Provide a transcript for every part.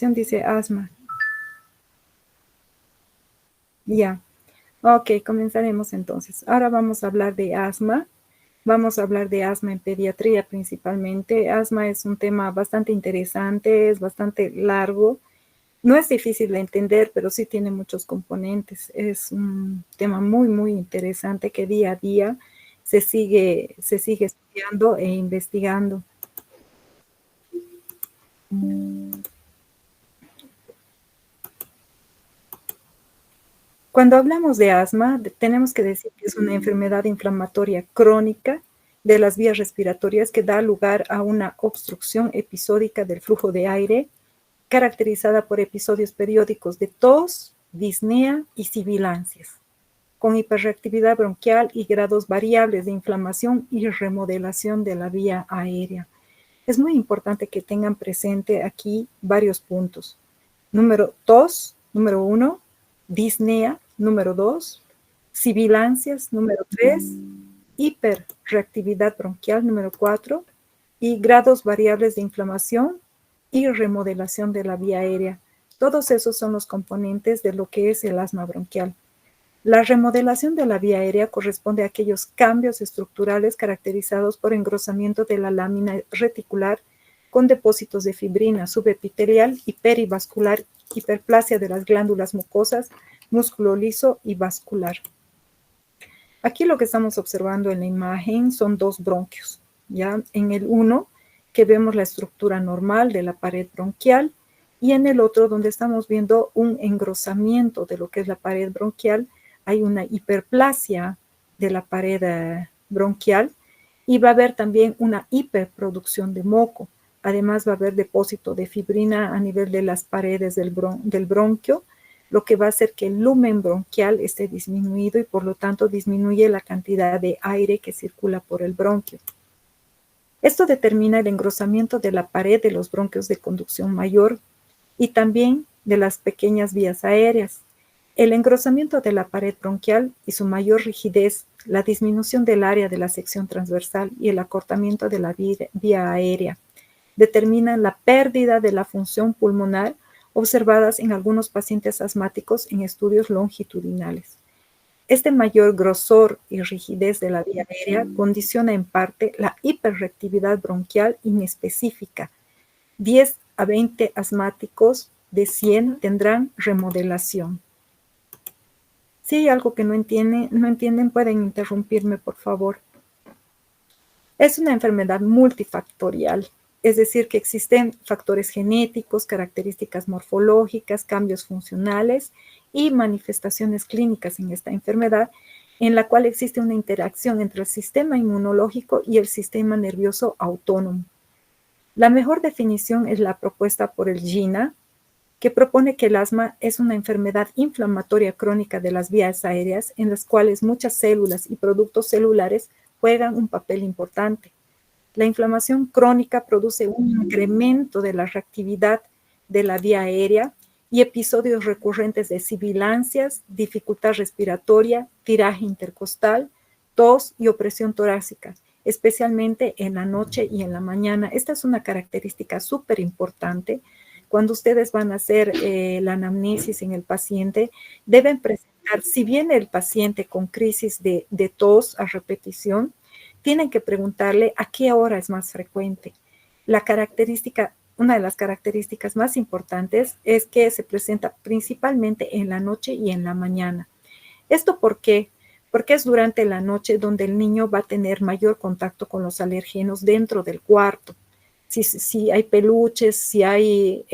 Dice asma. Ya. Ok, comenzaremos entonces. Ahora vamos a hablar de asma. Vamos a hablar de asma en pediatría principalmente. Asma es un tema bastante interesante, es bastante largo. No es difícil de entender, pero sí tiene muchos componentes. Es un tema muy, muy interesante que día a día se sigue estudiando e investigando. Cuando hablamos de asma, tenemos que decir que es una enfermedad inflamatoria crónica de las vías respiratorias que da lugar a una obstrucción episódica del flujo de aire, caracterizada por episodios periódicos de tos, disnea y sibilancias, con hiperreactividad bronquial y grados variables de inflamación y remodelación de la vía aérea. Es muy importante que tengan presente aquí varios puntos. Tos, número 1, disnea, número 2, sibilancias, número 3, hiperreactividad bronquial, número 4, y grados variables de inflamación y remodelación de la vía aérea. Todos esos son los componentes de lo que es el asma bronquial. La remodelación de la vía aérea corresponde a aquellos cambios estructurales caracterizados por engrosamiento de la lámina reticular con depósitos de fibrina subepitelial y perivascular, hiperplasia de las glándulas mucosas, músculo liso y vascular. Aquí lo que estamos observando en la imagen son dos bronquios. ¿Ya? En el uno, que vemos la estructura normal de la pared bronquial, y en el otro, donde estamos viendo un engrosamiento de lo que es la pared bronquial, hay una hiperplasia de la pared bronquial, y va a haber también una hiperproducción de moco. Además va a haber depósito de fibrina a nivel de las paredes del bronquio, lo que va a hacer que el lumen bronquial esté disminuido y por lo tanto disminuye la cantidad de aire que circula por el bronquio. Esto determina el engrosamiento de la pared de los bronquios de conducción mayor y también de las pequeñas vías aéreas. El engrosamiento de la pared bronquial y su mayor rigidez, la disminución del área de la sección transversal y el acortamiento de la vía aérea determinan la pérdida de la función pulmonar observadas en algunos pacientes asmáticos en estudios longitudinales. Este mayor grosor y rigidez de la vía aérea condiciona en parte la hiperreactividad bronquial inespecífica. 10 a 20 asmáticos de 100 tendrán remodelación. Si hay algo que no entienden, pueden interrumpirme, por favor. Es una enfermedad multifactorial, es decir, que existen factores genéticos, características morfológicas, cambios funcionales y manifestaciones clínicas en esta enfermedad, en la cual existe una interacción entre el sistema inmunológico y el sistema nervioso autónomo. La mejor definición es la propuesta por el GINA, que propone que el asma es una enfermedad inflamatoria crónica de las vías aéreas en las cuales muchas células y productos celulares juegan un papel importante. La inflamación crónica produce un incremento de la reactividad de la vía aérea y episodios recurrentes de sibilancias, dificultad respiratoria, tiraje intercostal, tos y opresión torácica, especialmente en la noche y en la mañana. Esta es una característica súper importante. Cuando ustedes van a hacer la anamnesis en el paciente, deben presentar, si viene el paciente con crisis de tos a repetición, tienen que preguntarle a qué hora es más frecuente. Una de las características más importantes es que se presenta principalmente en la noche y en la mañana. ¿Esto por qué? Porque es durante la noche donde el niño va a tener mayor contacto con los alergenos dentro del cuarto. Si hay peluches, si hay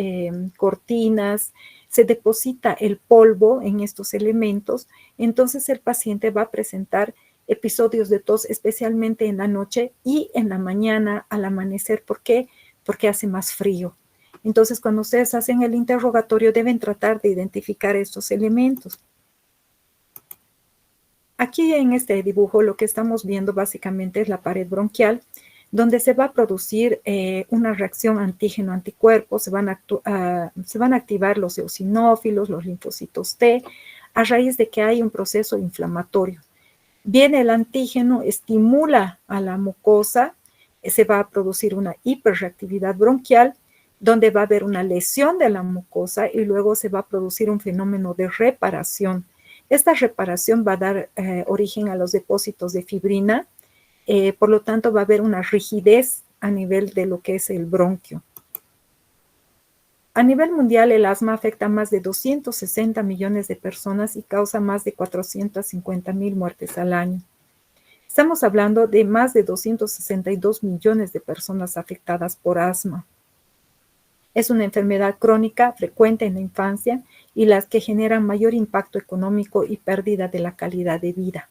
cortinas, se deposita el polvo en estos elementos, entonces el paciente va a presentar episodios de tos, especialmente en la noche y en la mañana al amanecer. ¿Por qué? Porque hace más frío. Entonces, cuando ustedes hacen el interrogatorio, deben tratar de identificar estos elementos. Aquí en este dibujo lo que estamos viendo básicamente es la pared bronquial, donde se va a producir una reacción antígeno-anticuerpo, se van a activar los eosinófilos, los linfocitos T, a raíz de que hay un proceso inflamatorio. Viene el antígeno, estimula a la mucosa, se va a producir una hiperreactividad bronquial donde va a haber una lesión de la mucosa y luego se va a producir un fenómeno de reparación. Esta reparación va a dar origen a los depósitos de fibrina, por lo tanto va a haber una rigidez a nivel de lo que es el bronquio. A nivel mundial, el asma afecta a más de 260 millones de personas y causa más de 450,000 muertes al año. Estamos hablando de más de 262 millones de personas afectadas por asma. Es una enfermedad crónica frecuente en la infancia y las que generan mayor impacto económico y pérdida de la calidad de vida.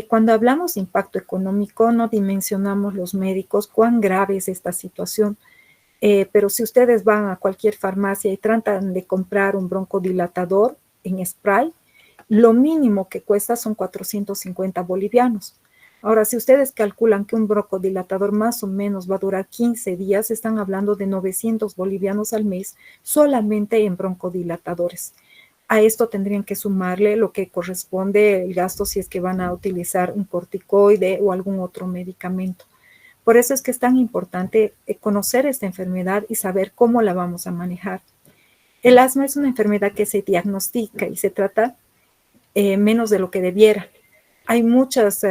Cuando hablamos de impacto económico, no dimensionamos los médicos cuán grave es esta situación. Pero si ustedes van a cualquier farmacia y tratan de comprar un broncodilatador en spray, lo mínimo que cuesta son 450 bolivianos. Ahora, si ustedes calculan que un broncodilatador más o menos va a durar 15 días, están hablando de 900 bolivianos al mes solamente en broncodilatadores. A esto tendrían que sumarle lo que corresponde el gasto si es que van a utilizar un corticoide o algún otro medicamento. Por eso es que es tan importante conocer esta enfermedad y saber cómo la vamos a manejar. El asma es una enfermedad que se diagnostica y se trata menos de lo que debiera. Hay muchos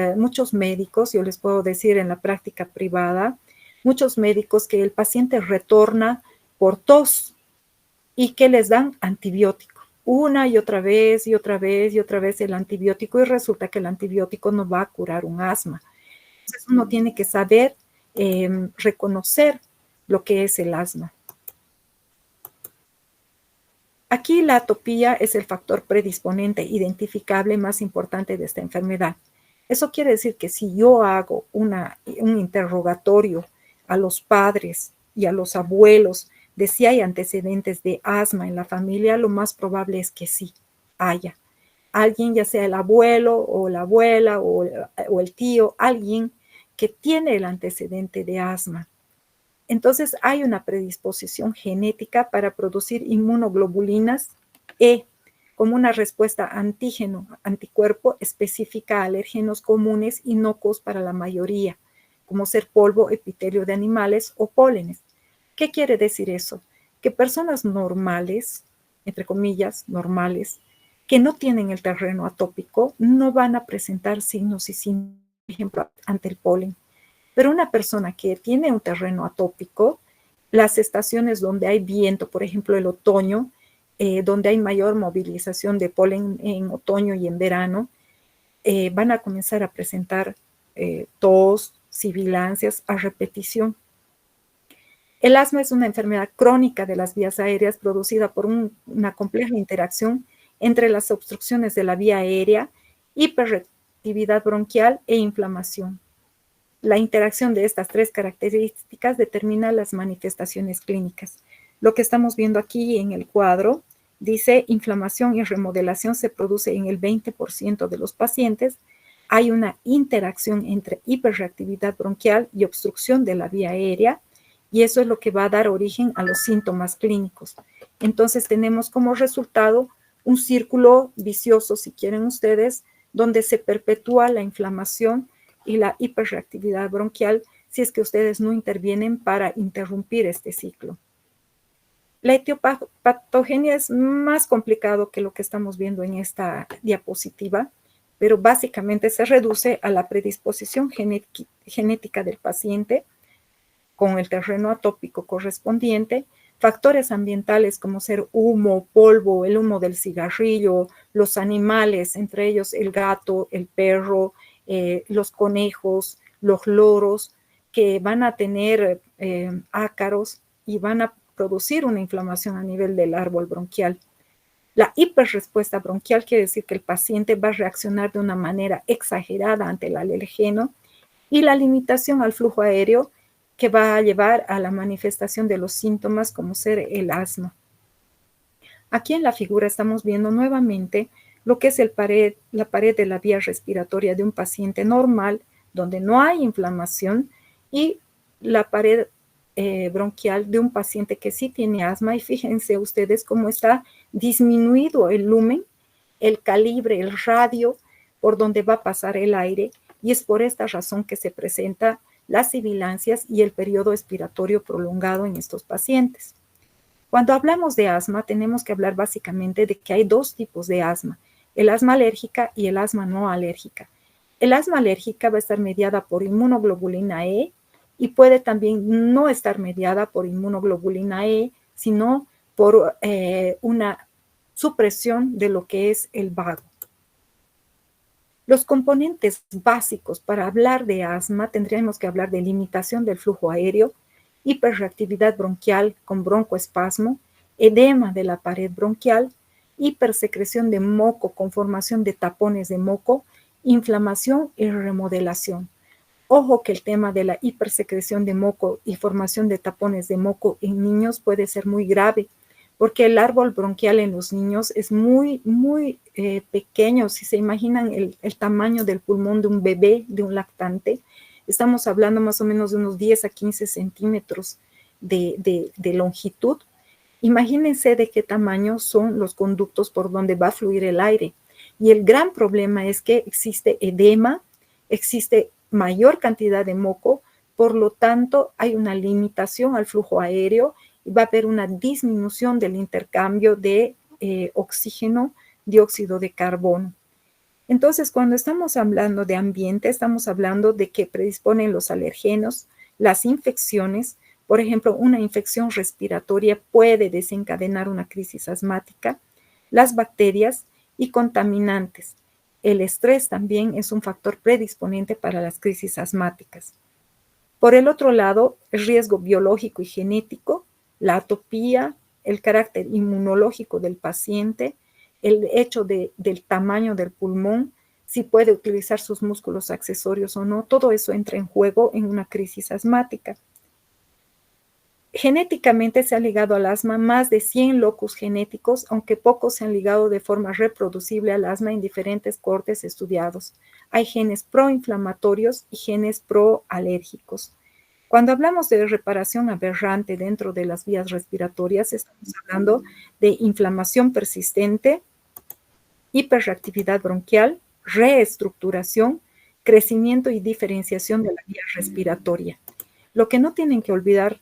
médicos, yo les puedo decir en la práctica privada, muchos médicos que el paciente retorna por tos y que les dan antibiótico. Una y otra vez y otra vez y otra vez el antibiótico y resulta que el antibiótico no va a curar un asma. Entonces uno tiene que saber reconocer lo que es el asma. Aquí la atopía es el factor predisponente identificable más importante de esta enfermedad. Eso quiere decir que si yo hago un interrogatorio a los padres y a los abuelos de si hay antecedentes de asma en la familia, lo más probable es que sí haya. Alguien, ya sea el abuelo o la abuela o el tío, alguien que tiene el antecedente de asma. Entonces hay una predisposición genética para producir inmunoglobulinas E como una respuesta antígeno-anticuerpo específica a alérgenos comunes inocuos para la mayoría, como ser polvo, epitelio de animales o pólenes. ¿Qué quiere decir eso? Que personas normales, entre comillas, normales, que no tienen el terreno atópico, no van a presentar signos y síntomas, por ejemplo, ante el polen. Pero una persona que tiene un terreno atópico, las estaciones donde hay viento, por ejemplo, el otoño, donde hay mayor movilización de polen en otoño y en verano, van a comenzar a presentar tos, sibilancias a repetición. El asma es una enfermedad crónica de las vías aéreas producida por una compleja interacción entre las obstrucciones de la vía aérea, hiperreactividad bronquial e inflamación. La interacción de estas tres características determina las manifestaciones clínicas. Lo que estamos viendo aquí en el cuadro dice inflamación y remodelación se produce en el 20% de los pacientes. Hay una interacción entre hiperreactividad bronquial y obstrucción de la vía aérea y eso es lo que va a dar origen a los síntomas clínicos. Entonces tenemos como resultado un círculo vicioso, si quieren ustedes, donde se perpetúa la inflamación y la hiperreactividad bronquial si es que ustedes no intervienen para interrumpir este ciclo. La etiopatogenia es más complicado que lo que estamos viendo en esta diapositiva, pero básicamente se reduce a la predisposición genética del paciente con el terreno atópico correspondiente, factores ambientales como ser humo, polvo, el humo del cigarrillo, los animales, entre ellos el gato, el perro, los conejos, los loros, que van a tener ácaros y van a producir una inflamación a nivel del árbol bronquial. La hiperrespuesta bronquial quiere decir que el paciente va a reaccionar de una manera exagerada ante el alergeno y la limitación al flujo aéreo que va a llevar a la manifestación de los síntomas como ser el asma. Aquí en la figura estamos viendo nuevamente lo que es la pared de la vía respiratoria de un paciente normal, donde no hay inflamación, y la pared bronquial de un paciente que sí tiene asma. Y fíjense ustedes cómo está disminuido el lumen, el calibre, el radio por donde va a pasar el aire, y es por esta razón que se presenta las sibilancias y el periodo expiratorio prolongado en estos pacientes. Cuando hablamos de asma, tenemos que hablar básicamente de que hay dos tipos de asma, el asma alérgica y el asma no alérgica. El asma alérgica va a estar mediada por inmunoglobulina E y puede también no estar mediada por inmunoglobulina E, sino por una supresión de lo que es el vago. Los componentes básicos para hablar de asma tendríamos que hablar de limitación del flujo aéreo, hiperreactividad bronquial con broncoespasmo, edema de la pared bronquial, hipersecreción de moco con formación de tapones de moco, inflamación y remodelación. Ojo que el tema de la hipersecreción de moco y formación de tapones de moco en niños puede ser muy grave, porque el árbol bronquial en los niños es muy pequeño. Si se imaginan el tamaño del pulmón de un bebé, de un lactante, estamos hablando más o menos de unos 10 a 15 centímetros de longitud. Imagínense de qué tamaño son los conductos por donde va a fluir el aire. Y el gran problema es que existe edema, existe mayor cantidad de moco, por lo tanto hay una limitación al flujo aéreo y va a haber una disminución del intercambio de oxígeno, dióxido de carbono. Entonces, cuando estamos hablando de ambiente, estamos hablando de que predisponen los alergenos, las infecciones. Por ejemplo, una infección respiratoria puede desencadenar una crisis asmática, las bacterias y contaminantes. El estrés también es un factor predisponente para las crisis asmáticas. Por el otro lado, el riesgo biológico y genético, la atopía, el carácter inmunológico del paciente, el hecho del tamaño del pulmón, si puede utilizar sus músculos accesorios o no, todo eso entra en juego en una crisis asmática. Genéticamente se ha ligado al asma más de 100 locus genéticos, aunque pocos se han ligado de forma reproducible al asma en diferentes cortes estudiados. Hay genes proinflamatorios y genes proalérgicos. Cuando hablamos de reparación aberrante dentro de las vías respiratorias, estamos hablando de inflamación persistente, hiperreactividad bronquial, reestructuración, crecimiento y diferenciación de la vía respiratoria. Lo que no tienen que olvidar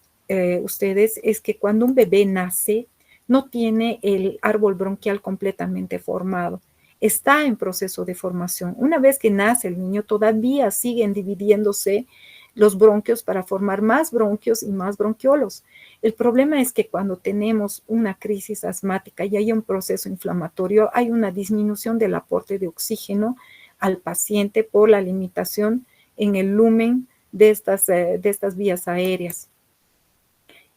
ustedes es que cuando un bebé nace, no tiene el árbol bronquial completamente formado. Está en proceso de formación. Una vez que nace el niño, todavía siguen dividiéndose los bronquios para formar más bronquios y más bronquiolos. El problema es que cuando tenemos una crisis asmática y hay un proceso inflamatorio, hay una disminución del aporte de oxígeno al paciente por la limitación en el lumen de estas vías aéreas.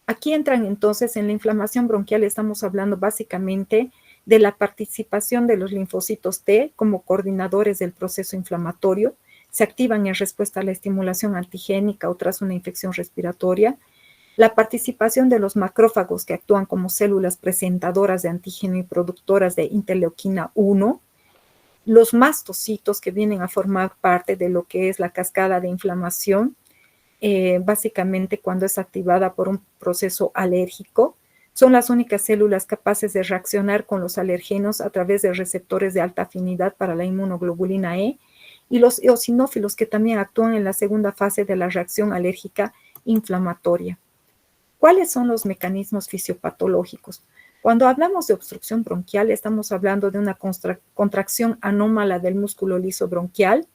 Aquí entran entonces en la inflamación bronquial, estamos hablando básicamente de la participación de los linfocitos T como coordinadores del proceso inflamatorio, se activan en respuesta a la estimulación antigénica o tras una infección respiratoria, la participación de los macrófagos que actúan como células presentadoras de antígeno y productoras de interleuquina 1, los mastocitos que vienen a formar parte de lo que es la cascada de inflamación, básicamente cuando es activada por un proceso alérgico, son las únicas células capaces de reaccionar con los alergenos a través de receptores de alta afinidad para la inmunoglobulina E, y los eosinófilos que también actúan en la segunda fase de la reacción alérgica inflamatoria. ¿Cuáles son los mecanismos fisiopatológicos? Cuando hablamos de obstrucción bronquial, estamos hablando de una contracción anómala del músculo liso bronquial,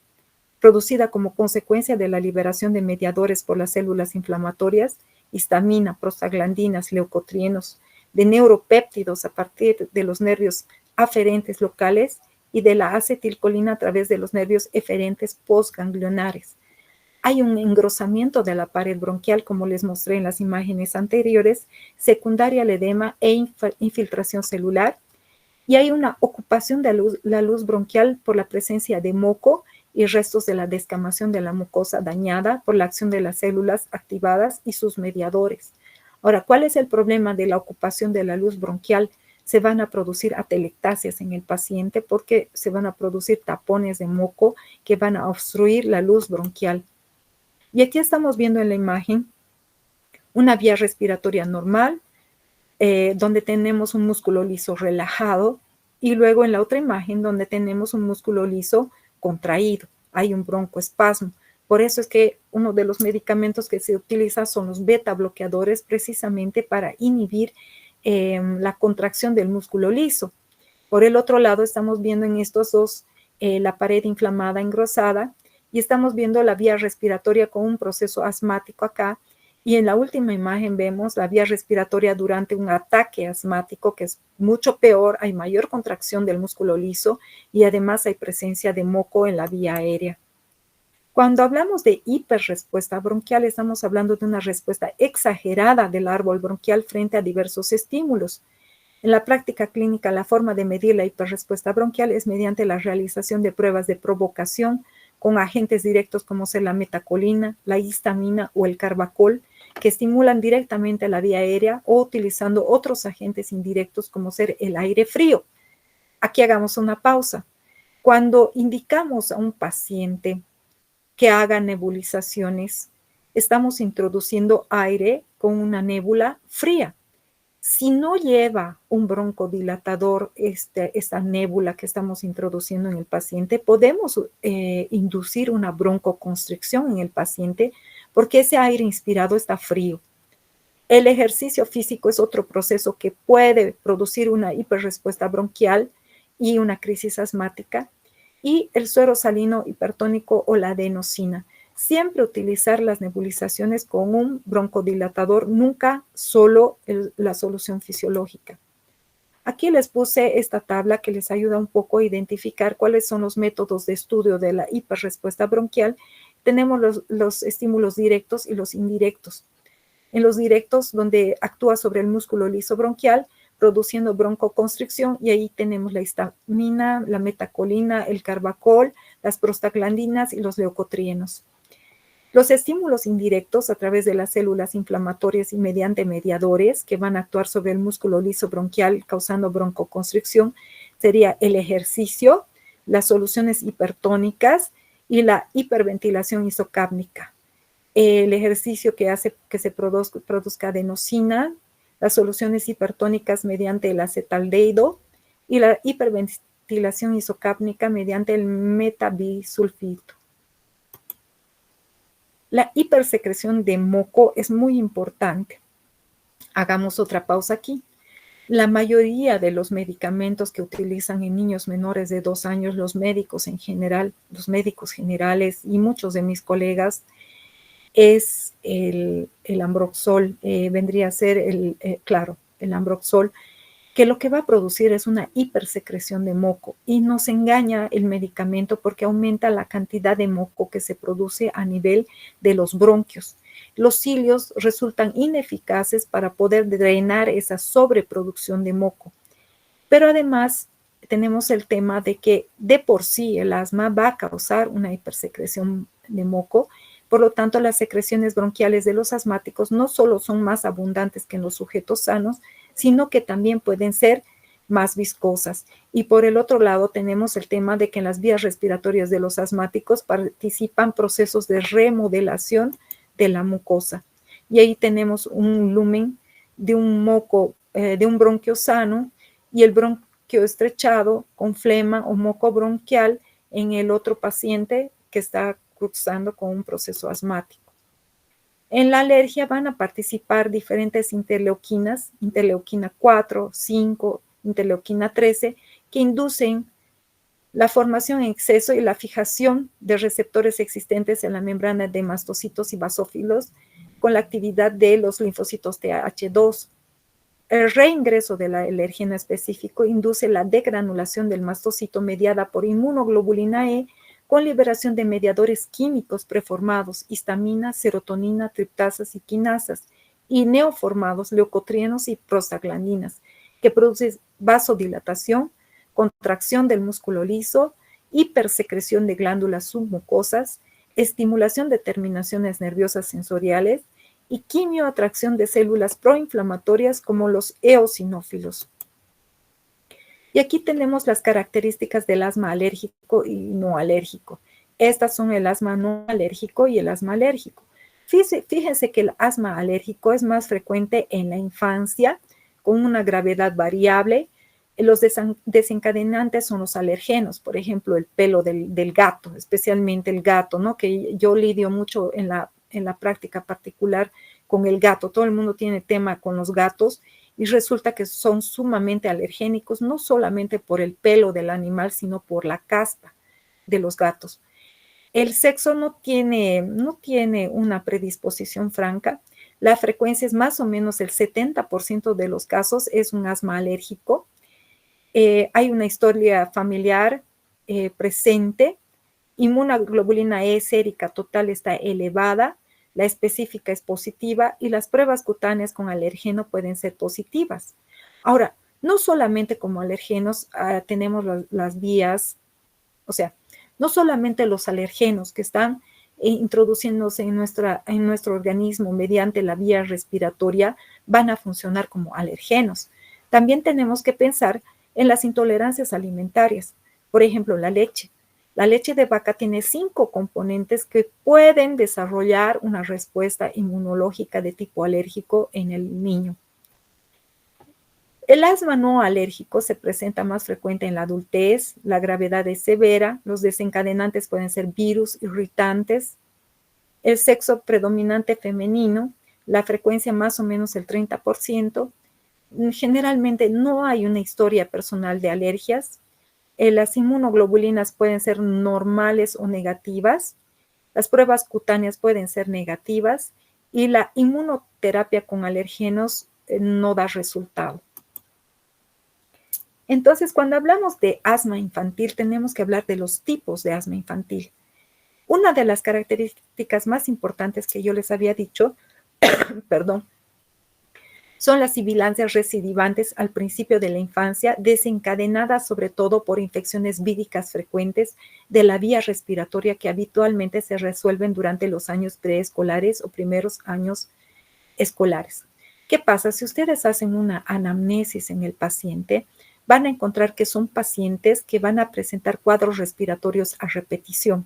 producida como consecuencia de la liberación de mediadores por las células inflamatorias, histamina, prostaglandinas, leucotrienos, de neuropéptidos a partir de los nervios aferentes locales y de la acetilcolina a través de los nervios eferentes postganglionares. Hay un engrosamiento de la pared bronquial, como les mostré en las imágenes anteriores, secundaria al edema e infiltración celular, y hay una ocupación de la luz bronquial por la presencia de moco y restos de la descamación de la mucosa dañada por la acción de las células activadas y sus mediadores. Ahora, ¿cuál es el problema de la ocupación de la luz bronquial? Se van a producir atelectasias en el paciente porque se van a producir tapones de moco que van a obstruir la luz bronquial. Y aquí estamos viendo en la imagen una vía respiratoria normal, donde tenemos un músculo liso relajado, y luego en la otra imagen donde tenemos un músculo liso contraído. Hay un broncoespasmo. Por eso es que uno de los medicamentos que se utiliza son los beta bloqueadores, precisamente para inhibir la contracción del músculo liso. Por el otro lado, estamos viendo en estos dos la pared inflamada engrosada y estamos viendo la vía respiratoria con un proceso asmático acá. Y en la última imagen vemos la vía respiratoria durante un ataque asmático, que es mucho peor, hay mayor contracción del músculo liso y además hay presencia de moco en la vía aérea. Cuando hablamos de hiperrespuesta bronquial, estamos hablando de una respuesta exagerada del árbol bronquial frente a diversos estímulos. En la práctica clínica, la forma de medir la hiperrespuesta bronquial es mediante la realización de pruebas de provocación con agentes directos como ser la metacolina, la histamina o el carbacol, que estimulan directamente la vía aérea, o utilizando otros agentes indirectos como ser el aire frío. Aquí hagamos una pausa. Cuando indicamos a un paciente que haga nebulizaciones, estamos introduciendo aire con una nébula fría. Si no lleva un broncodilatador esta nébula que estamos introduciendo en el paciente, podemos inducir una broncoconstricción en el paciente porque ese aire inspirado está frío. El ejercicio físico es otro proceso que puede producir una hiperrespuesta bronquial y una crisis asmática. Y el suero salino hipertónico o la adenosina. Siempre utilizar las nebulizaciones con un broncodilatador, nunca solo la solución fisiológica. Aquí les puse esta tabla que les ayuda un poco a identificar cuáles son los métodos de estudio de la hiperrespuesta bronquial. Tenemos los estímulos directos y los indirectos. En los directos, donde actúa sobre el músculo liso bronquial, produciendo broncoconstricción, y ahí tenemos la histamina, la metacolina, el carbacol, las prostaglandinas y los leucotrienos. Los estímulos indirectos a través de las células inflamatorias y mediante mediadores que van a actuar sobre el músculo liso bronquial causando broncoconstricción sería el ejercicio, las soluciones hipertónicas y la hiperventilación isocápnica. El ejercicio que hace que se produzca adenosina, las soluciones hipertónicas mediante el acetaldehído y la hiperventilación isocápnica mediante el metabisulfito. La hipersecreción de moco es muy importante. Hagamos otra pausa aquí. La mayoría de los medicamentos que utilizan en niños menores de 2 años, los médicos en general, los médicos generales y muchos de mis colegas, es el Ambroxol, vendría a ser el Ambroxol, que lo que va a producir es una hipersecreción de moco, y nos engaña el medicamento porque aumenta la cantidad de moco que se produce a nivel de los bronquios. Los cilios resultan ineficaces para poder drenar esa sobreproducción de moco. Pero además tenemos el tema de que de por sí el asma va a causar una hipersecreción de moco. Por lo tanto, las secreciones bronquiales de los asmáticos no solo son más abundantes que en los sujetos sanos, sino que también pueden ser más viscosas. Y por el otro lado, tenemos el tema de que en las vías respiratorias de los asmáticos participan procesos de remodelación de la mucosa. Y ahí tenemos un lumen de un moco, de un bronquio sano, y el bronquio estrechado con flema o moco bronquial en el otro paciente que está cruzando con un proceso asmático. En la alergia van a participar diferentes interleuquinas, interleuquina 4, 5, interleuquina 13, que inducen la formación en exceso y la fijación de receptores existentes en la membrana de mastocitos y basófilos con la actividad de los linfocitos TH2. El reingreso del alergeno específico induce la degranulación del mastocito mediada por inmunoglobulina E con liberación de mediadores químicos preformados, histamina, serotonina, triptasas y quinasas, y neoformados, leucotrienos y prostaglandinas, que producen vasodilatación, contracción del músculo liso, hipersecreción de glándulas submucosas, estimulación de terminaciones nerviosas sensoriales y quimioatracción de células proinflamatorias como los eosinófilos. Y aquí tenemos las características del asma alérgico y no alérgico. Estas son el asma no alérgico y el asma alérgico. Fíjense que el asma alérgico es más frecuente en la infancia, con una gravedad variable. Los desencadenantes son los alergenos, por ejemplo, el pelo del gato, especialmente el gato, ¿no? Que yo lidio mucho en la práctica particular con el gato. Todo el mundo tiene tema con los gatos y resulta que son sumamente alergénicos, no solamente por el pelo del animal, sino por la caspa de los gatos. El sexo no tiene una predisposición franca. La frecuencia es más o menos el 70% de los casos es un asma alérgico. Hay una historia familiar presente. Inmunoglobulina E sérica total está elevada, la específica es positiva y las pruebas cutáneas con alergeno pueden ser positivas. Ahora, no solamente como alergenos tenemos las vías, o sea, no solamente los alergenos que están introduciéndose en nuestro organismo mediante la vía respiratoria van a funcionar como alergenos. También tenemos que pensar en las intolerancias alimentarias. Por ejemplo, la leche. La leche de vaca tiene 5 componentes que pueden desarrollar una respuesta inmunológica de tipo alérgico en el niño. El asma no alérgico se presenta más frecuente en la adultez, la gravedad es severa, los desencadenantes pueden ser virus, irritantes, el sexo predominante femenino, la frecuencia más o menos el 30%. Generalmente no hay una historia personal de alergias. Las inmunoglobulinas pueden ser normales o negativas. Las pruebas cutáneas pueden ser negativas y la inmunoterapia con alergenos no da resultado. Entonces, cuando hablamos de asma infantil, tenemos que hablar de los tipos de asma infantil. Una de las características más importantes que yo les había dicho, perdón, son las sibilancias recidivantes al principio de la infancia, desencadenadas sobre todo por infecciones víricas frecuentes de la vía respiratoria que habitualmente se resuelven durante los años preescolares o primeros años escolares. ¿Qué pasa? Si ustedes hacen una anamnesis en el paciente, van a encontrar que son pacientes que van a presentar cuadros respiratorios a repetición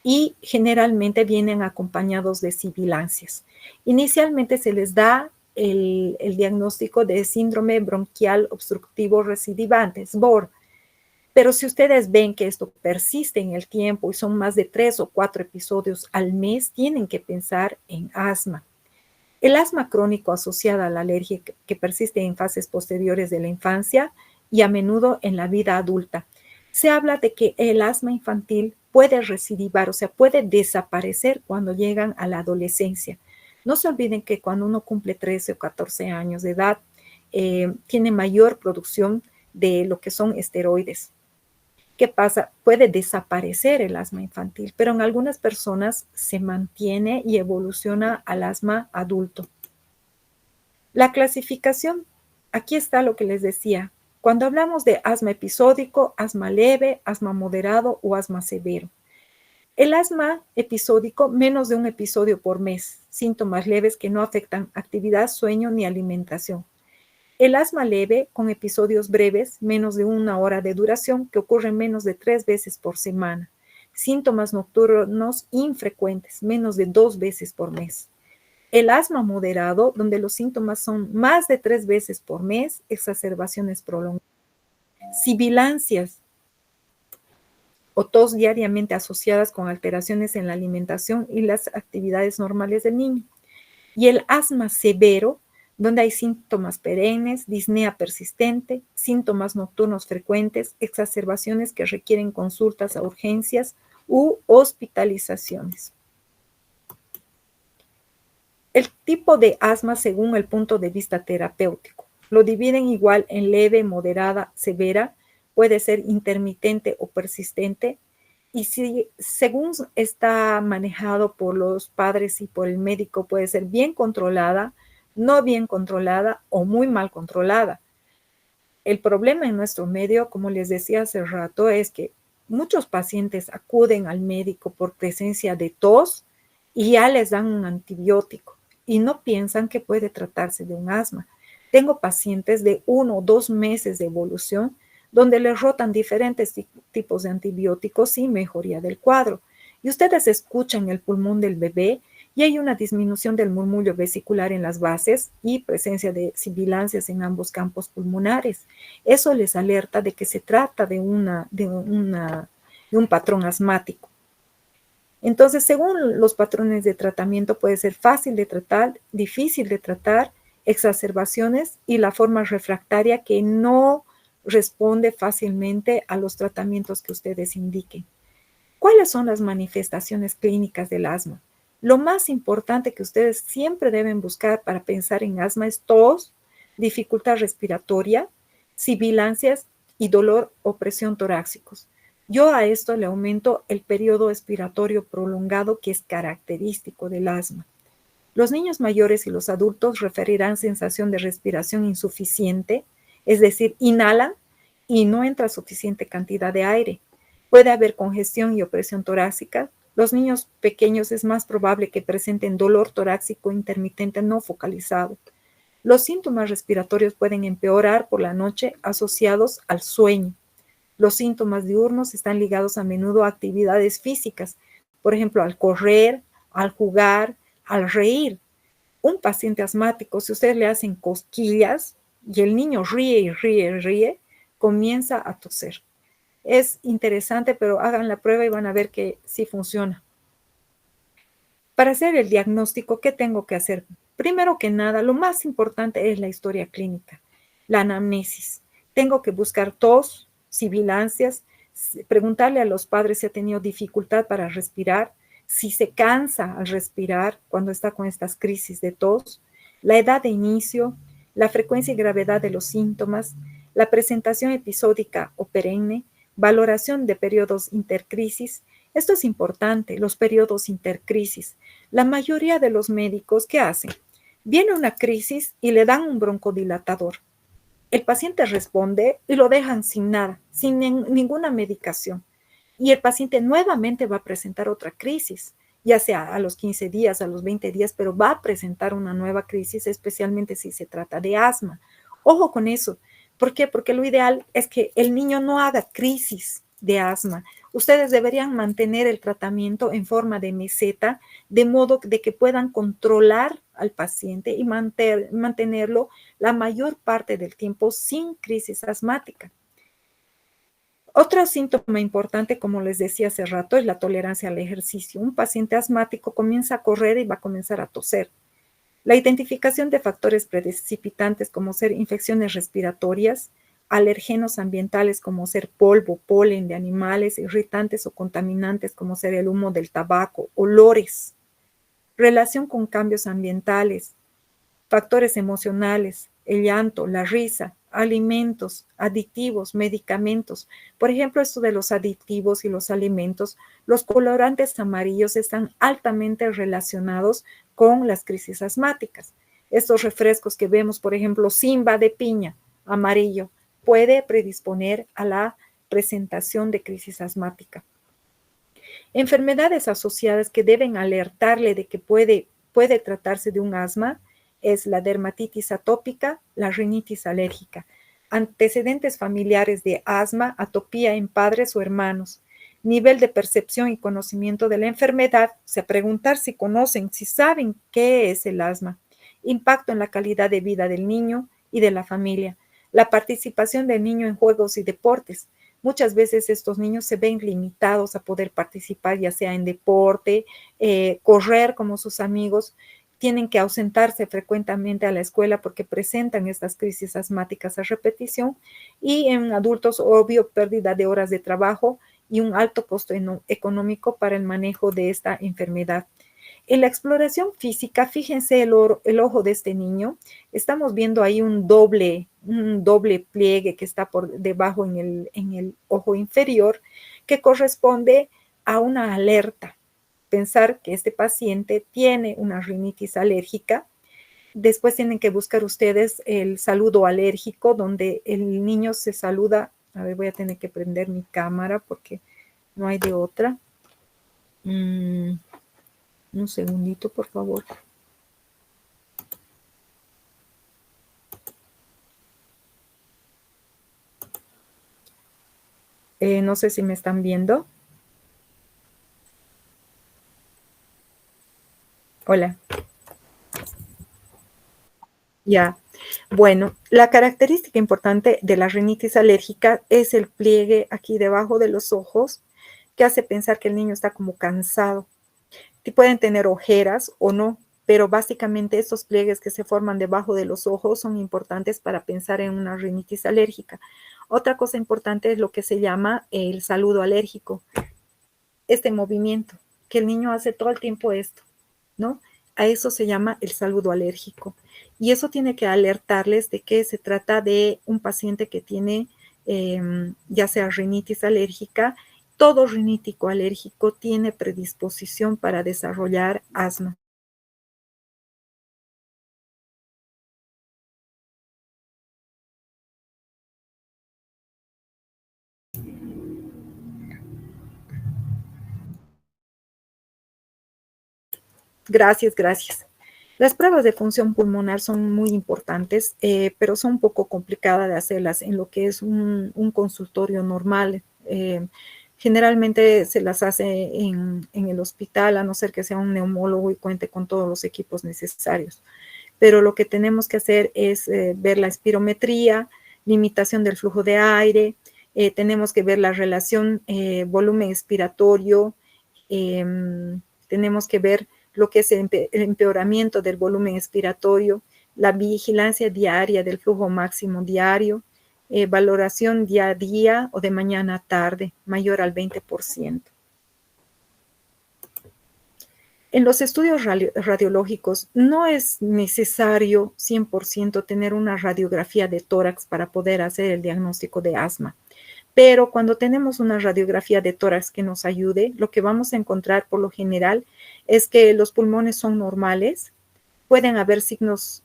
y generalmente vienen acompañados de sibilancias. Inicialmente se les da el diagnóstico de síndrome bronquial obstructivo recidivante, SBOR, pero si ustedes ven que esto persiste en el tiempo y son más de 3 o 4 episodios al mes, tienen que pensar en asma. El asma crónico asociada a la alergia que persiste en fases posteriores de la infancia y a menudo en la vida adulta. Se habla de que el asma infantil puede recidivar, o sea, puede desaparecer cuando llegan a la adolescencia. No se olviden que cuando uno cumple 13 o 14 años de edad, tiene mayor producción de lo que son esteroides. ¿Qué pasa? Puede desaparecer el asma infantil, pero en algunas personas se mantiene y evoluciona al asma adulto. La clasificación, aquí está lo que les decía. Cuando hablamos de asma episódico, asma leve, asma moderado o asma severo. El asma episódico, menos de un episodio por mes, síntomas leves que no afectan actividad, sueño ni alimentación. El asma leve, con episodios breves, menos de 1 hora de duración, que ocurren menos de 3 veces por semana. Síntomas nocturnos infrecuentes, menos de 2 veces por mes. El asma moderado, donde los síntomas son más de 3 veces por mes, exacerbaciones prolongadas. Sibilancias o tos diariamente asociadas con alteraciones en la alimentación y las actividades normales del niño. Y el asma severo, donde hay síntomas perennes, disnea persistente, síntomas nocturnos frecuentes, exacerbaciones que requieren consultas a urgencias u hospitalizaciones. El tipo de asma según el punto de vista terapéutico. Lo dividen igual en leve, moderada, severa, puede ser intermitente o persistente, y si según está manejado por los padres y por el médico, puede ser bien controlada, no bien controlada o muy mal controlada. El problema en nuestro medio, como les decía hace rato, es que muchos pacientes acuden al médico por presencia de tos y ya les dan un antibiótico y no piensan que puede tratarse de un asma. Tengo pacientes de 1 o 2 meses de evolución donde les rotan diferentes tipos de antibióticos sin mejoría del cuadro. Y ustedes escuchan el pulmón del bebé y hay una disminución del murmullo vesicular en las bases y presencia de sibilancias en ambos campos pulmonares. Eso les alerta de que se trata de un patrón asmático. Entonces, según los patrones de tratamiento, puede ser fácil de tratar, difícil de tratar, exacerbaciones y la forma refractaria que no responde fácilmente a los tratamientos que ustedes indiquen. ¿Cuáles son las manifestaciones clínicas del asma? Lo más importante que ustedes siempre deben buscar para pensar en asma es tos, dificultad respiratoria, sibilancias y dolor o presión torácicos. Yo a esto le aumento el periodo expiratorio prolongado que es característico del asma. Los niños mayores y los adultos referirán sensación de respiración insuficiente, es decir, inhalan y no entra suficiente cantidad de aire. Puede haber congestión y opresión torácica. Los niños pequeños es más probable que presenten dolor torácico intermitente no focalizado. Los síntomas respiratorios pueden empeorar por la noche asociados al sueño. Los síntomas diurnos están ligados a menudo a actividades físicas, por ejemplo, al correr, al jugar, al reír. Un paciente asmático, si ustedes le hacen cosquillas y el niño ríe y ríe y ríe, comienza a toser. Es interesante, pero hagan la prueba y van a ver que sí funciona. Para hacer el diagnóstico, ¿qué tengo que hacer? Primero que nada, lo más importante es la historia clínica, la anamnesis. Tengo que buscar tos, sibilancias, preguntarle a los padres si ha tenido dificultad para respirar, si se cansa al respirar cuando está con estas crisis de tos, la edad de inicio, la frecuencia y gravedad de los síntomas, la presentación episódica o perenne, valoración de periodos intercrisis. Esto es importante, los periodos intercrisis. La mayoría de los médicos, ¿qué hacen? Viene una crisis y le dan un broncodilatador. El paciente responde y lo dejan sin nada, sin ninguna medicación. Y el paciente nuevamente va a presentar otra crisis, ya sea a los 15 días, a los 20 días, pero va a presentar una nueva crisis, especialmente si se trata de asma. Ojo con eso. ¿Por qué? Porque lo ideal es que el niño no haga crisis de asma. Ustedes deberían mantener el tratamiento en forma de meseta, de modo de que puedan controlar al paciente y mantenerlo la mayor parte del tiempo sin crisis asmática. Otro síntoma importante, como les decía hace rato, es la tolerancia al ejercicio. Un paciente asmático comienza a correr y va a comenzar a toser. La identificación de factores precipitantes como ser infecciones respiratorias, alergenos ambientales como ser polvo, polen de animales, irritantes o contaminantes como ser el humo del tabaco, olores, relación con cambios ambientales, factores emocionales, el llanto, la risa, alimentos, aditivos, medicamentos. Por ejemplo, esto de los aditivos y los alimentos, los colorantes amarillos están altamente relacionados con las crisis asmáticas. Estos refrescos que vemos, por ejemplo, Simba de piña, amarillo, puede predisponer a la presentación de crisis asmática. Enfermedades asociadas que deben alertarle de que puede tratarse de un asma es la dermatitis atópica, la rinitis alérgica, antecedentes familiares de asma, atopía en padres o hermanos, nivel de percepción y conocimiento de la enfermedad, o sea, preguntar si conocen, si saben qué es el asma, impacto en la calidad de vida del niño y de la familia, la participación del niño en juegos y deportes. Muchas veces estos niños se ven limitados a poder participar, ya sea en deporte, correr como sus amigos, tienen que ausentarse frecuentemente a la escuela porque presentan estas crisis asmáticas a repetición y en adultos, obvio, pérdida de horas de trabajo y un alto costo económico para el manejo de esta enfermedad. En la exploración física, fíjense el ojo de este niño, estamos viendo ahí un doble pliegue que está por debajo en el ojo inferior, que corresponde a una alerta. Pensar que este paciente tiene una rinitis alérgica. Después tienen que buscar ustedes el saludo alérgico, donde el niño se saluda. A ver, voy a tener que prender mi cámara porque no hay de otra. Un segundito, por favor. No sé si me están viendo. Hola. Ya. Bueno, la característica importante de la rinitis alérgica es el pliegue aquí debajo de los ojos, que hace pensar que el niño está como cansado. Pueden tener ojeras o no, pero básicamente estos pliegues que se forman debajo de los ojos son importantes para pensar en una rinitis alérgica. Otra cosa importante es lo que se llama el saludo alérgico, este movimiento, que el niño hace todo el tiempo esto, ¿no? A eso se llama el saludo alérgico. Y eso tiene que alertarles de que se trata de un paciente que tiene ya sea rinitis alérgica. Todo rinítico alérgico tiene predisposición para desarrollar asma. Gracias, gracias. Las pruebas de función pulmonar son muy importantes, pero son un poco complicadas de hacerlas en lo que es un consultorio normal. Generalmente se las hace en el hospital, a no ser que sea un neumólogo y cuente con todos los equipos necesarios. Pero lo que tenemos que hacer es ver la espirometría, limitación del flujo de aire, tenemos que ver la relación volumen expiratorio, tenemos que ver lo que es el empeoramiento del volumen expiratorio, la vigilancia diaria del flujo máximo diario, valoración día a día o de mañana a tarde, mayor al 20%. En los estudios radiológicos no es necesario 100% tener una radiografía de tórax para poder hacer el diagnóstico de asma. Pero cuando tenemos una radiografía de tórax que nos ayude, lo que vamos a encontrar por lo general es que los pulmones son normales, pueden haber signos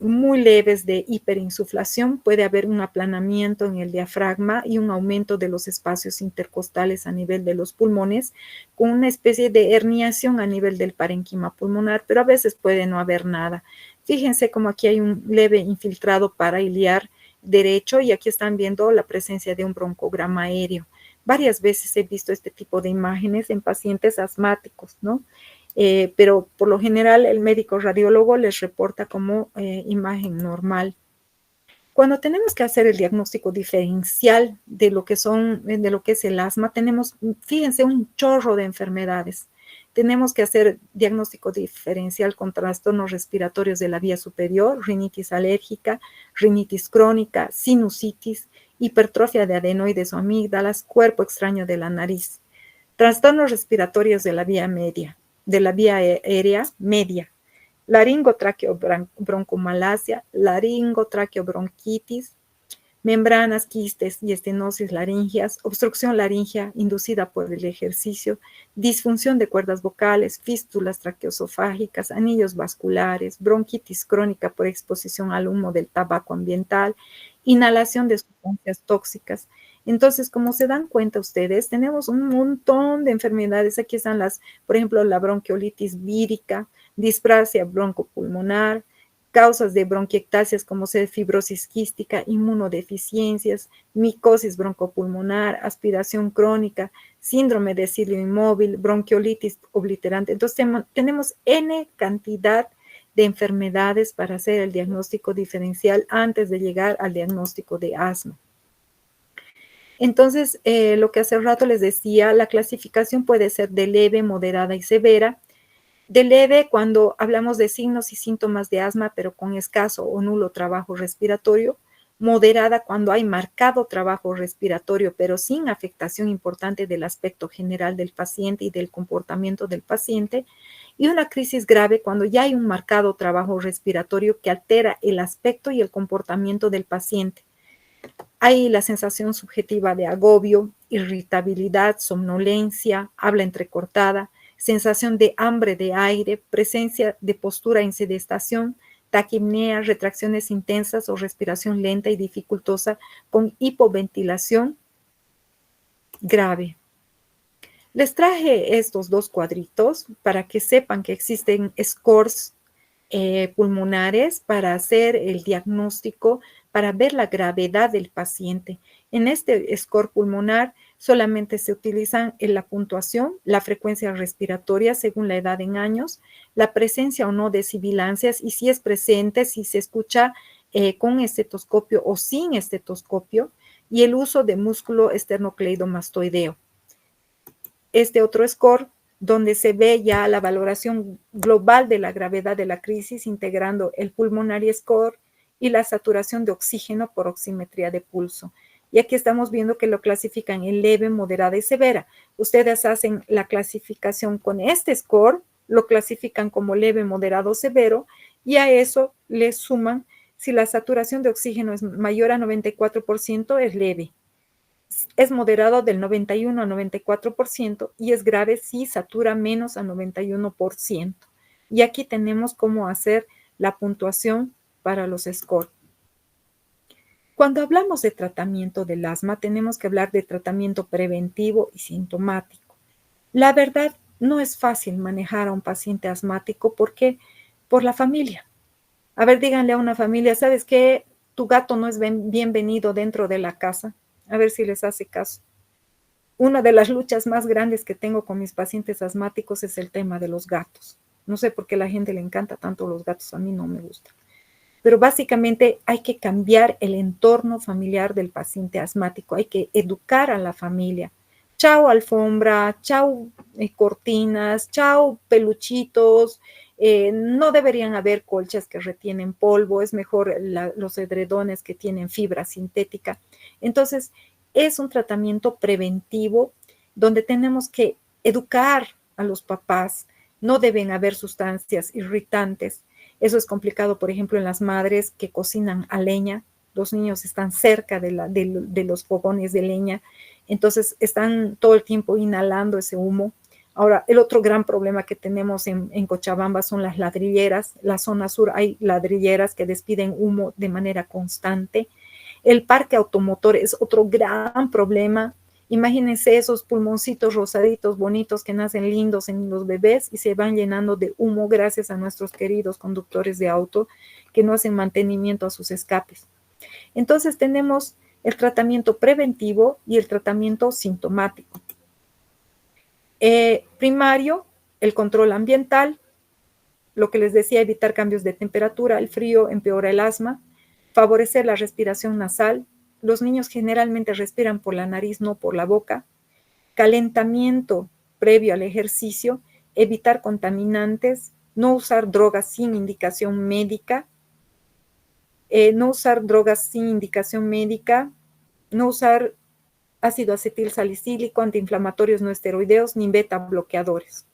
muy leves de hiperinsuflación, puede haber un aplanamiento en el diafragma y un aumento de los espacios intercostales a nivel de los pulmones, con una especie de herniación a nivel del parénquima pulmonar, pero a veces puede no haber nada. Fíjense como aquí hay un leve infiltrado parailiar derecho y aquí están viendo la presencia de un broncograma aéreo. Varias veces he visto este tipo de imágenes en pacientes asmáticos, ¿no? Pero por lo general el médico radiólogo les reporta como imagen normal. Cuando tenemos que hacer el diagnóstico diferencial de lo que de lo que es el asma, tenemos, fíjense, un chorro de enfermedades. Tenemos que hacer diagnóstico diferencial con trastornos respiratorios de la vía superior, rinitis alérgica, rinitis crónica, sinusitis, hipertrofia de adenoides o amígdalas, cuerpo extraño de la nariz, trastornos respiratorios de la vía media, de la vía aérea media, laringotraqueobroncomalacia, laringotraqueobronquitis, membranas, quistes y estenosis laringeas, obstrucción laringea inducida por el ejercicio, disfunción de cuerdas vocales, fístulas traqueosofágicas, anillos vasculares, bronquitis crónica por exposición al humo del tabaco ambiental, inhalación de sustancias tóxicas. Entonces, como se dan cuenta ustedes, tenemos un montón de enfermedades. Aquí están por ejemplo, la bronquiolitis vírica, displasia broncopulmonar, causas de bronquiectasias como ser fibrosis quística, inmunodeficiencias, micosis broncopulmonar, aspiración crónica, síndrome de cilio inmóvil, bronquiolitis obliterante. Entonces tenemos N cantidad de enfermedades para hacer el diagnóstico diferencial antes de llegar al diagnóstico de asma. Entonces, lo que hace rato les decía, la clasificación puede ser de leve, moderada y severa. De leve cuando hablamos de signos y síntomas de asma, pero con escaso o nulo trabajo respiratorio. Moderada cuando hay marcado trabajo respiratorio, pero sin afectación importante del aspecto general del paciente y del comportamiento del paciente. Y una crisis grave cuando ya hay un marcado trabajo respiratorio que altera el aspecto y el comportamiento del paciente. Hay la sensación subjetiva de agobio, irritabilidad, somnolencia, habla entrecortada, sensación de hambre de aire, presencia de postura en sedestación, taquipnea, retracciones intensas o respiración lenta y dificultosa con hipoventilación grave. Les traje estos dos cuadritos para que sepan que existen scores pulmonares para hacer el diagnóstico para ver la gravedad del paciente. En este score pulmonar solamente se utilizan la puntuación, la frecuencia respiratoria según la edad en años, la presencia o no de sibilancias y si es presente, si se escucha con estetoscopio o sin estetoscopio, y el uso de músculo esternocleidomastoideo. Este otro score donde se ve ya la valoración global de la gravedad de la crisis, integrando el pulmonary score y la saturación de oxígeno por oximetría de pulso. Y aquí estamos viendo que lo clasifican en leve, moderada y severa. Ustedes hacen la clasificación con este score, lo clasifican como leve, moderado, severo, y a eso le suman, si la saturación de oxígeno es mayor a 94%, es leve. Es moderado del 91 a 94% y es grave si satura menos a 91%. Y aquí tenemos cómo hacer la puntuación para los scores. Cuando hablamos de tratamiento del asma, tenemos que hablar de tratamiento preventivo y sintomático. La verdad, no es fácil manejar a un paciente asmático porque por la familia. A ver, díganle a una familia, ¿sabes qué? Tu gato no es bienvenido dentro de la casa. A ver si les hace caso. Una de las luchas más grandes que tengo con mis pacientes asmáticos es el tema de los gatos. No sé por qué a la gente le encanta tanto los gatos, a mí no me gusta. Pero básicamente hay que cambiar el entorno familiar del paciente asmático, hay que educar a la familia. Chao alfombra, chao cortinas, chao peluchitos, no deberían haber colchas que retienen polvo, es mejor los edredones que tienen fibra sintética. Entonces, es un tratamiento preventivo donde tenemos que educar a los papás, no deben haber sustancias irritantes. Eso es complicado, por ejemplo, en las madres que cocinan a leña. Los niños están cerca de los fogones de leña, entonces están todo el tiempo inhalando ese humo. Ahora, el otro gran problema que tenemos en Cochabamba son las ladrilleras. La zona sur hay ladrilleras que despiden humo de manera constante. El parque automotor es otro gran problema. Imagínense esos pulmoncitos rosaditos, bonitos, que nacen lindos en los bebés y se van llenando de humo gracias a nuestros queridos conductores de auto que no hacen mantenimiento a sus escapes. Entonces tenemos el tratamiento preventivo y el tratamiento sintomático. Primario, el control ambiental, lo que les decía, evitar cambios de temperatura, el frío empeora el asma, favorecer la respiración nasal. Los niños generalmente respiran por la nariz, no por la boca. Calentamiento previo al ejercicio, evitar contaminantes, no usar drogas sin indicación médica, no usar ácido acetil salicílico, antiinflamatorios no esteroideos, ni beta bloqueadores.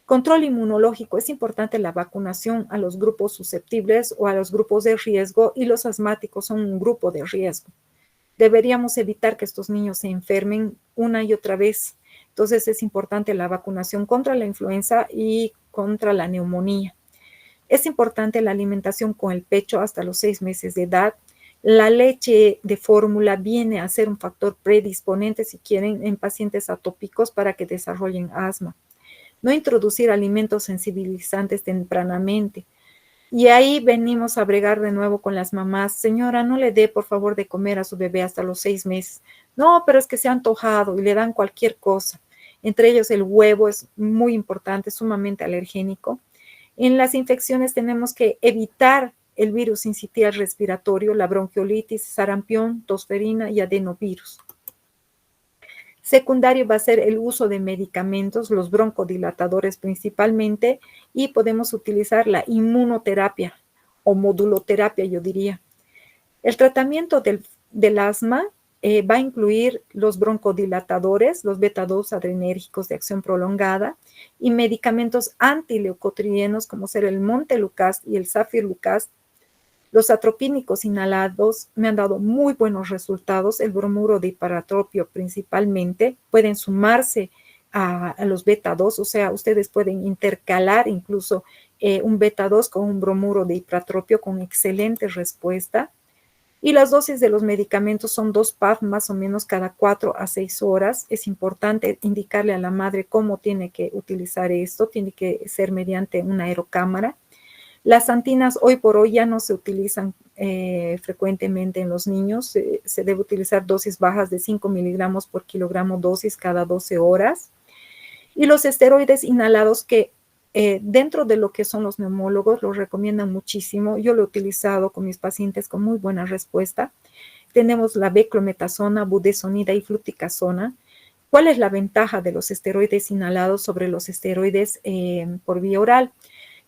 Control inmunológico. Es importante la vacunación a los grupos susceptibles o a los grupos de riesgo, y los asmáticos son un grupo de riesgo. Deberíamos evitar que estos niños se enfermen una y otra vez. Entonces es importante la vacunación contra la influenza y contra la neumonía. Es importante la alimentación con el pecho hasta los 6 meses de edad. La leche de fórmula viene a ser un factor predisponente, si quieren, en pacientes atópicos para que desarrollen asma. No introducir alimentos sensibilizantes tempranamente. Y ahí venimos a bregar de nuevo con las mamás. Señora, no le dé por favor de comer a su bebé hasta los 6 meses. No, pero es que se ha antojado y le dan cualquier cosa. Entre ellos el huevo es muy importante, sumamente alergénico. En las infecciones tenemos que evitar el virus sincitial respiratorio, la bronquiolitis, sarampión, tosferina y adenovirus. Secundario va a ser el uso de medicamentos, los broncodilatadores principalmente, y podemos utilizar la inmunoterapia o moduloterapia, yo diría. El tratamiento del asma va a incluir los broncodilatadores, los beta-2 adrenérgicos de acción prolongada y medicamentos antileucotrienos como ser el Montelukast y el Zafirlukast. Los atropínicos inhalados me han dado muy buenos resultados, el bromuro de hiperatropio principalmente, pueden sumarse a los beta-2, o sea, ustedes pueden intercalar incluso un beta-2 con un bromuro de hiperatropio con excelente respuesta. Y las dosis de los medicamentos son 2 PAF más o menos cada 4 a 6 horas. Es importante indicarle a la madre cómo tiene que utilizar esto, tiene que ser mediante una aerocámara. Las antinas hoy por hoy ya no se utilizan frecuentemente en los niños. Se debe utilizar dosis bajas de 5 miligramos por kilogramo dosis cada 12 horas. Y los esteroides inhalados que dentro de lo que son los neumólogos los recomiendan muchísimo. Yo lo he utilizado con mis pacientes con muy buena respuesta. Tenemos la beclometasona, budesonida y fluticasona. ¿Cuál es la ventaja de los esteroides inhalados sobre los esteroides por vía oral?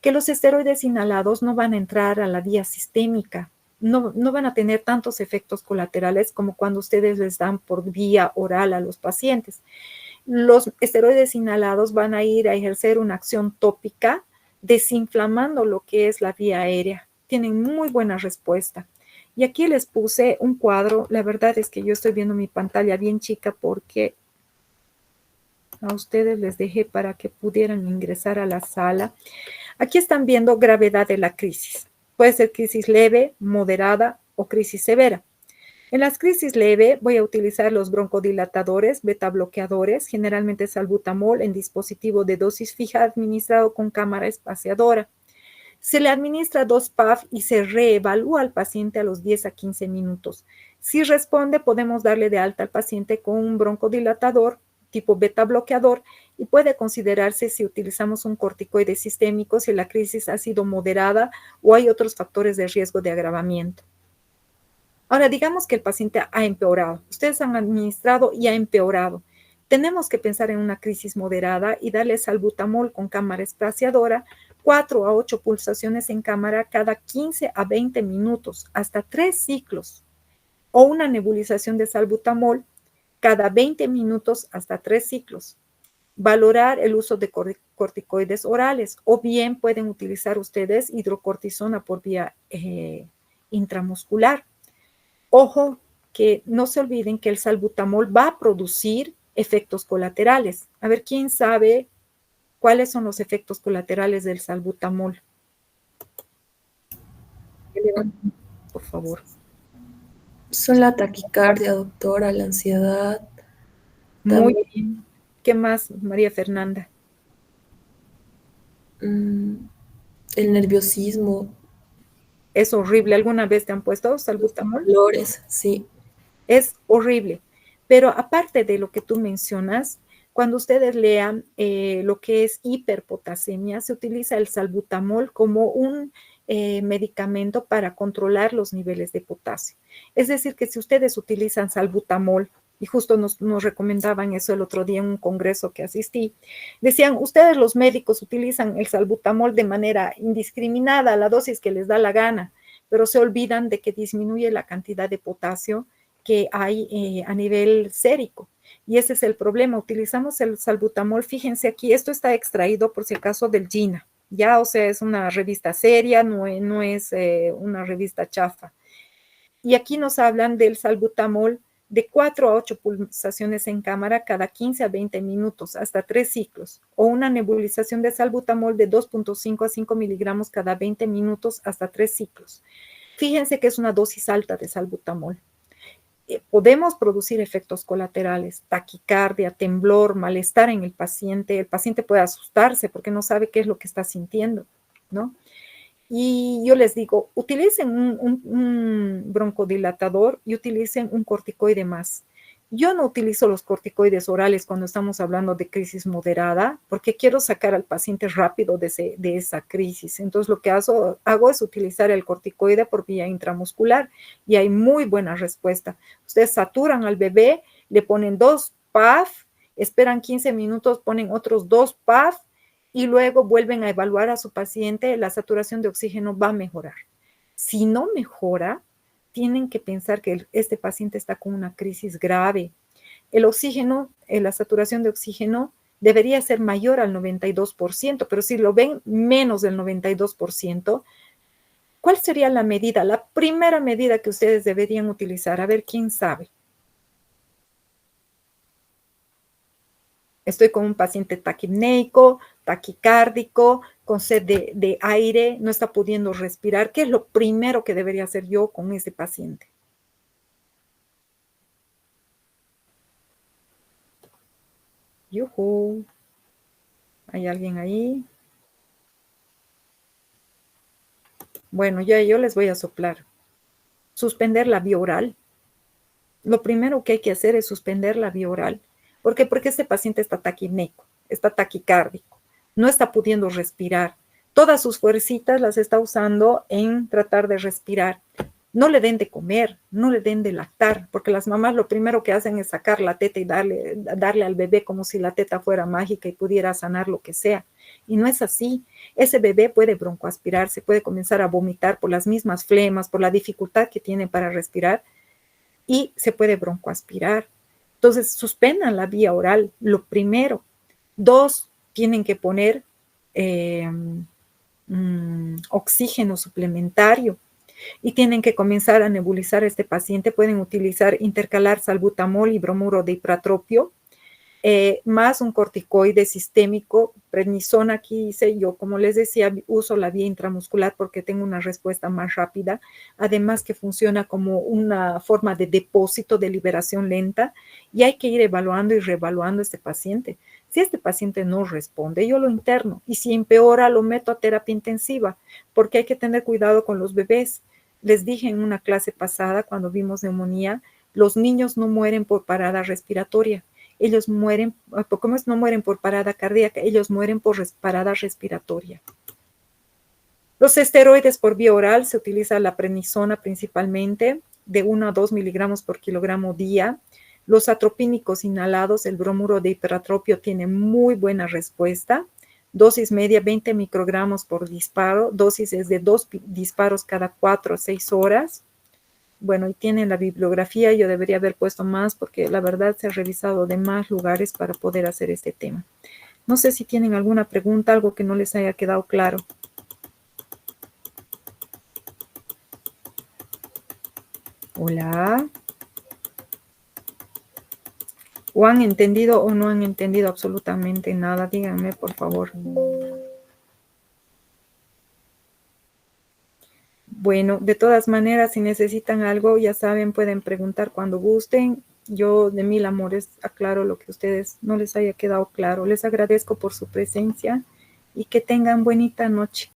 Que los esteroides inhalados no van a entrar a la vía sistémica, no van a tener tantos efectos colaterales como cuando ustedes les dan por vía oral a los pacientes. Los esteroides inhalados van a ir a ejercer una acción tópica, desinflamando lo que es la vía aérea. Tienen muy buena respuesta. Y aquí les puse un cuadro. La verdad es que yo estoy viendo mi pantalla bien chica porque a ustedes les dejé para que pudieran ingresar a la sala. Aquí están viendo gravedad de la crisis. Puede ser crisis leve, moderada o crisis severa. En las crisis leve voy a utilizar los broncodilatadores, beta bloqueadores, generalmente salbutamol en dispositivo de dosis fija administrado con cámara espaciadora. Se le administra 2 PAF y se reevalúa al paciente a los 10 a 15 minutos. Si responde, podemos darle de alta al paciente con un broncodilatador tipo beta bloqueador y puede considerarse si utilizamos un corticoide sistémico, si la crisis ha sido moderada o hay otros factores de riesgo de agravamiento. Ahora, digamos que el paciente ha empeorado. Ustedes han administrado y ha empeorado. Tenemos que pensar en una crisis moderada y darle salbutamol con cámara espaciadora, 4 a 8 pulsaciones en cámara cada 15 a 20 minutos, hasta 3 ciclos. O una nebulización de salbutamol cada 20 minutos hasta 3 ciclos. Valorar el uso de corticoides orales o bien pueden utilizar ustedes hidrocortisona por vía intramuscular. Ojo, que no se olviden que el salbutamol va a producir efectos colaterales. A ver, ¿quién sabe cuáles son los efectos colaterales del salbutamol? Por favor. Son la taquicardia, doctora, la ansiedad. Muy bien. ¿Qué más, María Fernanda? El nerviosismo. Es horrible. ¿Alguna vez te han puesto salbutamol? Dolores, sí. Es horrible. Pero aparte de lo que tú mencionas, cuando ustedes lean lo que es hiperpotasemia, se utiliza el salbutamol como un medicamento para controlar los niveles de potasio. Es decir, que si ustedes utilizan salbutamol, y justo nos recomendaban eso el otro día en un congreso que asistí, decían, ustedes los médicos utilizan el salbutamol de manera indiscriminada, la dosis que les da la gana, pero se olvidan de que disminuye la cantidad de potasio que hay a nivel sérico. Y ese es el problema. Utilizamos el salbutamol. Fíjense aquí, esto está extraído por si acaso del GINA. Ya, o sea, es una revista seria, no es una revista chafa. Y aquí nos hablan del salbutamol de 4 a 8 pulsaciones en cámara cada 15 a 20 minutos, hasta 3 ciclos, o una nebulización de salbutamol de 2.5 a 5 miligramos cada 20 minutos, hasta 3 ciclos. Fíjense que es una dosis alta de salbutamol. Podemos producir efectos colaterales, taquicardia, temblor, malestar en el paciente puede asustarse porque no sabe qué es lo que está sintiendo, ¿no? Y yo les digo, utilicen un broncodilatador y utilicen un corticoide más. Yo no utilizo los corticoides orales cuando estamos hablando de crisis moderada, porque quiero sacar al paciente rápido de esa crisis. Entonces, lo que hago es utilizar el corticoide por vía intramuscular y hay muy buena respuesta. Ustedes saturan al bebé, le ponen 2 PAF, esperan 15 minutos, ponen otros 2 PAF y luego vuelven a evaluar a su paciente, la saturación de oxígeno va a mejorar. Si no mejora, tienen que pensar que este paciente está con una crisis grave. El oxígeno, la saturación de oxígeno debería ser mayor al 92%, pero si lo ven menos del 92%, ¿cuál sería la medida? La primera medida que ustedes deberían utilizar. A ver, ¿quién sabe? Estoy con un paciente taquipneico, taquicárdico, con sed de aire, no está pudiendo respirar. ¿Qué es lo primero que debería hacer yo con ese paciente? ¡Yujú! ¿Hay alguien ahí? Bueno, ya yo les voy a soplar. suspender la vía oral. Lo primero que hay que hacer es suspender la vía oral. ¿Por qué? Porque este paciente está taquipnéico, está taquicárdico, no está pudiendo respirar. Todas sus fuercitas las está usando en tratar de respirar. No le den de comer, no le den de lactar, porque las mamás lo primero que hacen es sacar la teta y darle al bebé como si la teta fuera mágica y pudiera sanar lo que sea. Y no es así. Ese bebé puede broncoaspirarse, puede comenzar a vomitar por las mismas flemas, por la dificultad que tiene para respirar, y se puede broncoaspirar. Entonces, suspendan la vía oral, lo primero. 2, tienen que poner oxígeno suplementario y tienen que comenzar a nebulizar a este paciente. Pueden utilizar, intercalar salbutamol y bromuro de ipratropio, más un corticoide sistémico, prednisona. Aquí hice yo, como les decía, uso la vía intramuscular porque tengo una respuesta más rápida, además que funciona como una forma de depósito de liberación lenta, y hay que ir evaluando y reevaluando a este paciente. Si este paciente no responde, yo lo interno, y si empeora, lo meto a terapia intensiva, porque hay que tener cuidado con los bebés. Les dije en una clase pasada, cuando vimos neumonía, los niños no mueren por parada respiratoria. Ellos mueren, ¿cómo es? No mueren por parada cardíaca, ellos mueren por parada respiratoria. Los esteroides por vía oral, se utiliza la prednisona principalmente, de 1 a 2 miligramos por kilogramo día. Los atropínicos inhalados, el bromuro de ipratropio tiene muy buena respuesta. Dosis media 20 microgramos por disparo, dosis es de 2 disparos cada 4 a 6 horas. Bueno, y tienen la bibliografía, yo debería haber puesto más porque la verdad se ha revisado de más lugares para poder hacer este tema. No sé si tienen alguna pregunta, algo que no les haya quedado claro. Hola. ¿O han entendido o no han entendido absolutamente nada? Díganme, por favor. Bueno, de todas maneras, si necesitan algo, ya saben, pueden preguntar cuando gusten. Yo de mil amores aclaro lo que a ustedes no les haya quedado claro. Les agradezco por su presencia y que tengan bonita noche.